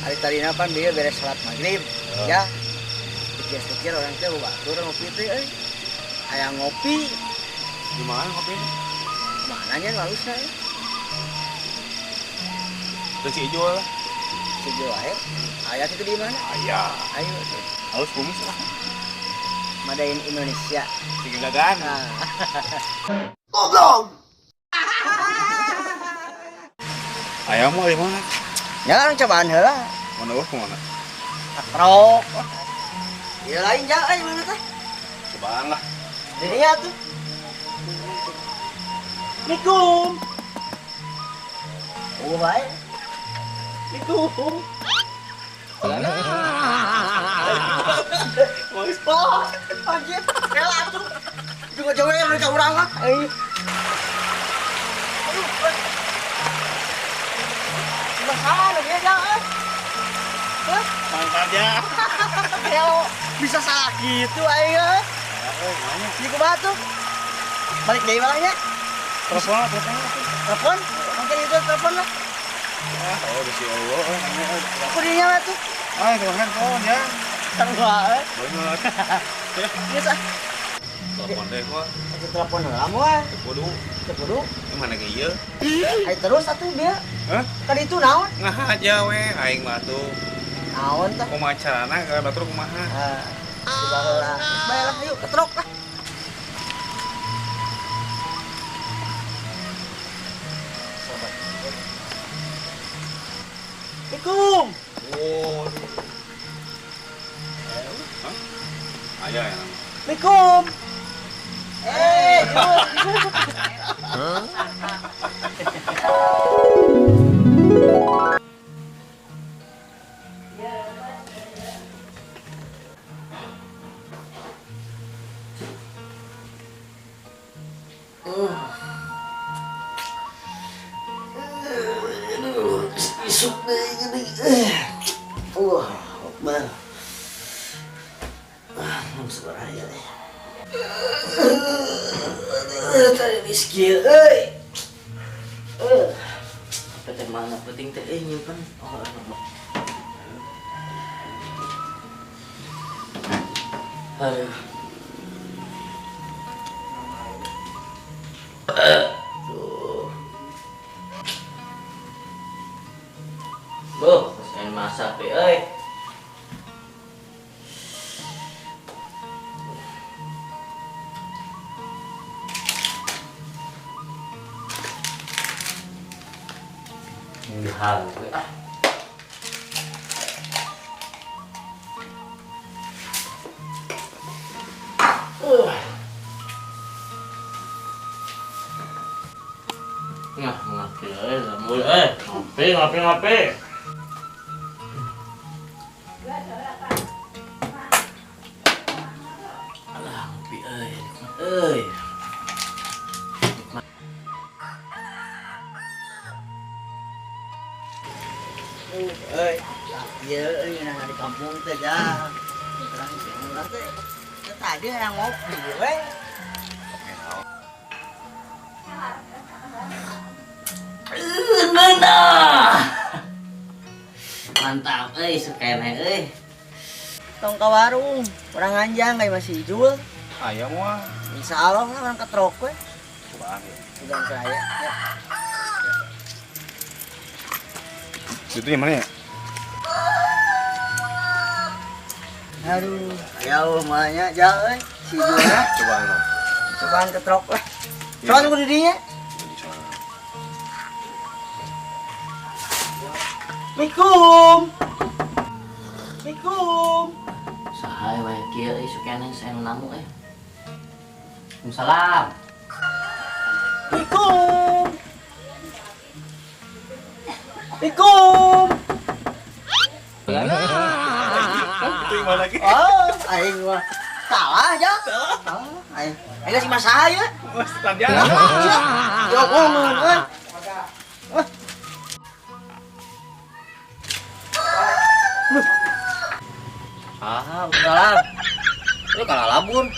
Hari tadi pan dia beres salat maghrib, ya. Pikir-pikir orang teh batur ngopi teh, aya ngopi. Di mana ngopi? Mana nya halusna? Terus si Ijo lah. Si Jo ae. Aya kitu di mana? Aya. Ayo. Halus kumis lah. Madain Indonesia. Tiga gagan. Nah. Goblok. Ayam mau di mana? Ya orang cobaan heula. Mana ke mana? Katrok. Ya lain ja mana teh? Cobaan lah. Di dia tuh. Assalamualaikum. Oh baik. Assalamualaikum. Mau sport. Anjir, rela tuh. Juga cewek mereka urang ah. Masalah dia jangan. Mantapnya. Kalau bisa salah gitu ayo. Ini ke batu. Balik dari malahnya. Telepon. Telepon? Mungkin itu telepon lah. Oh, di si Allah. Aku dinya lah tuh. Ah, itu handphone ya. Tangga. Bener. Ini sah. Telepon deh gua. Aku telepon kamu ah. Kudu. Kudu. Gimana ge ieu? Ayo terus atuh dia. Hah? Kan itu naon? Ngah aja we aing mah tuh. Naon tah? Kumaha carana ka batur kumaha? Coba lah. Baiklah, yuk ketrok lah. Assalamualaikum. Oh. Hah? Aya ya nama. Assalamualaikum. Isuk deh gini. Akbar. Sebaraya deh. Tadi di skill, Petek mana penting teh nyimpen. Aduh. Boh, saya masak deh, hal ah. Ngopi ngopi. Alah, ngopi euy. Iya, ini di kampung teh ya. Terang teh. Tadi yang ngopi we. Mantap, sukene. Tong ke warung, orang anjang kayak masih jual. Aya mah. Insya Allah orang ketrok we. Cobaan ya. Udah saya. Itu yang mana ya? Aduh, ayo malahnya jauh si Juna. Cobaan lo. Cobaan ketrok lah. Soalnya aku didinya. Assalamualaikum. Assalamualaikum. Sahay wae kieu sukene saya namu Waalaikumsalam. Assalamualaikum. Assalamualaikum. Itu yang mana lagi? Oh, aing mah salah aja. Aing si Mas saya. Mas tadi. Ya ngomong. Waalaikumsalam. Lu kalah labun.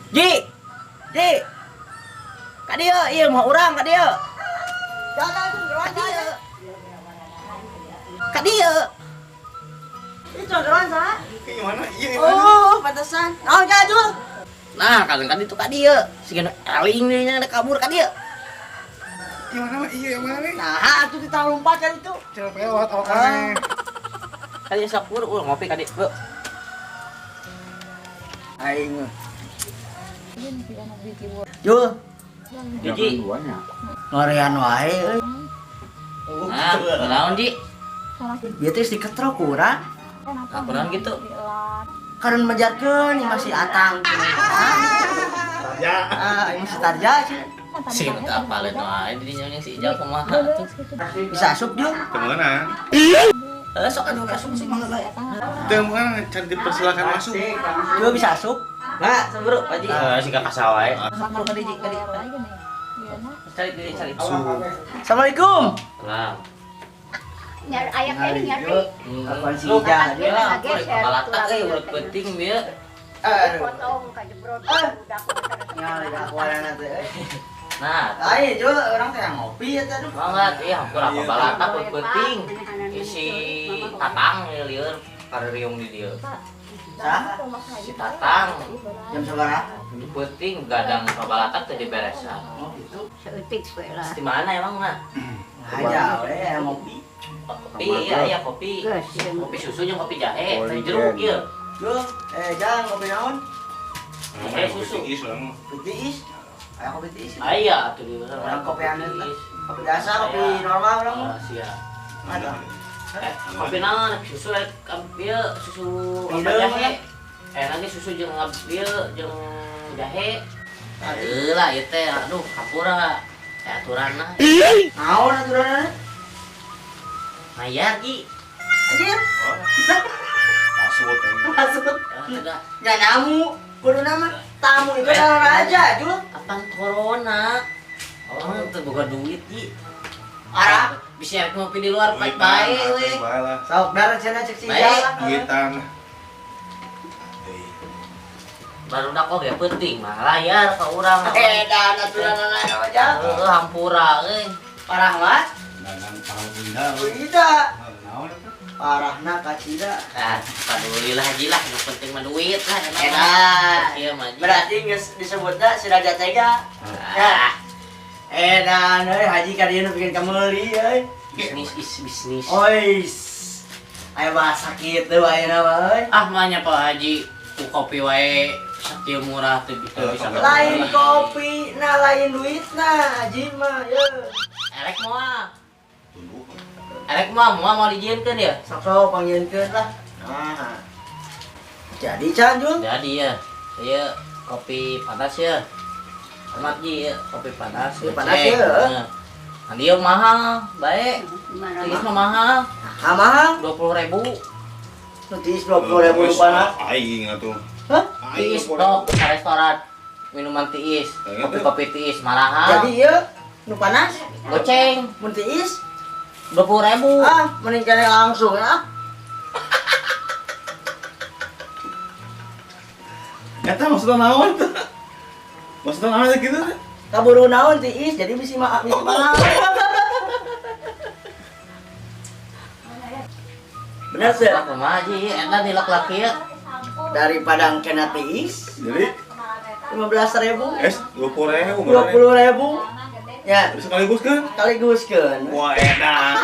Ji. Ka dieu, ieu mah urang ka dieu. Jangan, Ka dieu. Itu codoran sa. Gimana? Iya gimana? Oh, pantesan. Naon ka Jul? Nah, kan itu ka dieu. Sigana eling nya kabur ka dieu. Gimana mah? Iya yang mana nih? Nah, atuh kita lompat kan itu. Cel pewat awak aneh. Kali sapur ngopi ka dieu. Aing. Jul, Jiji. ngorean wae euy. Nah, naon Ji? Ieu teh diketrok kurang. Laporan gitu. Karena menjarkeun masih atang. Ya. Ah, ini masih tarja sih. Si eta apaleun wae di dinya si Ijal kumaha tuh. Bisa asup Jul. Kemana? Sok anu asup sih mangga bae. Kemana? Cari dipersilakan masuk. Jul bisa asup. Nah, saburu Pak Ji. Sing ka kasawae. Saburu ka Ji, ka Ji. Cari. Assalamualaikum. Nah. Nyari ayak ini nyari. Apaan sih Lu Jah? ya, kepala tak urut penting dia. Aduh. Potong kajebrot budak Nyari aku warna teh. Nah, Ayo Jul, orang teh ngopi ya teh. banget iya hampir apa balata urut penting. Si Tatang lieur kareriung di dieu. Sah? Si Tatang Jam sabaraha? penting gadang kabalata teh diberesan. Oh, gitu. Seutik we lah. Di mana emang mah? Aja we ngopi. Kopi iya kopi. Kopi susu jeung kopi jahe, teh jeruk ieu. Jul, Jang ngopi naon? Jahe susu. Kopi tiis. Aya kopi tiis. Aya atuh di Orang kopi anu teh. Kopi biasa, kopi normal orang mah. Sia. Ada. Kopi naon susu ieu susu apa Hidung, jahe. Nanti susu jeung ieu jeung jahe. Lah ieu teh aduh kapura. Aturanna. Naon aturanna? Mayar Ji. Anjir. Masuk Masuk. Tidak. Ya namu, kudu nama tamu itu adalah raja, Jul. Apaan corona? Oh, teu boga duit Ji. Arah. Bisa ngopi di luar bae we. Sok darah cenah cek si Baik. Jal. Duitan. Baru dak oge penting mah layar ka urang. Dan aturanna aja. Hampura euy. Parah mah. Dagang tahu bunda. Tidak. Naon? Parahna kacida. Ah, paduli lah Ji lah, yang penting mah duit lah. Edan. Ieu mah Ji. Berarti geus disebutna si raja tega. Ah, Edan euy haji ka dieu nu bikin kameuli euy. bisnis is bisnis. Ois. Aya bahasa kitu ayeuna mah euy. Ah, mahnya Pak Haji, ku kopi wae sakieu murah teu bisa. Lain kopi, nah lain duitna, haji mah ye. Erek moal. Tunduk. Erek mah mau dijieunkeun ya? Sok-sok panggilkeun lah. Nah. Jadi Can Jul. Jadi ya, ieu kopi panas ya. Amat Ji, kopi panas. Kopi panas Cek. ya. Nah. Kan dia mahal, baik. Gimana Tiis mah? mah mahal, Mahal. 20.000. Nutis 20.000 rupana. Aing atuh. Hah? Tiis dok ke restoran minuman tiis, kopi tiis mahal. Jadi ieu nu panas Goceng mun tiis 20.000. ah mending kene langsung ya. Eta maksudna naon tuh? Maksudna naon gitu teh? Kaburu naon tiis jadi bisi mahal. Bener sih. Aku mah Ji, eta dilak-lak ieu. Daripada kena tiis Jadi 15.000 20.000. 20.000 ya Terus sekaligus kan? sekaligus kan. Wah edan.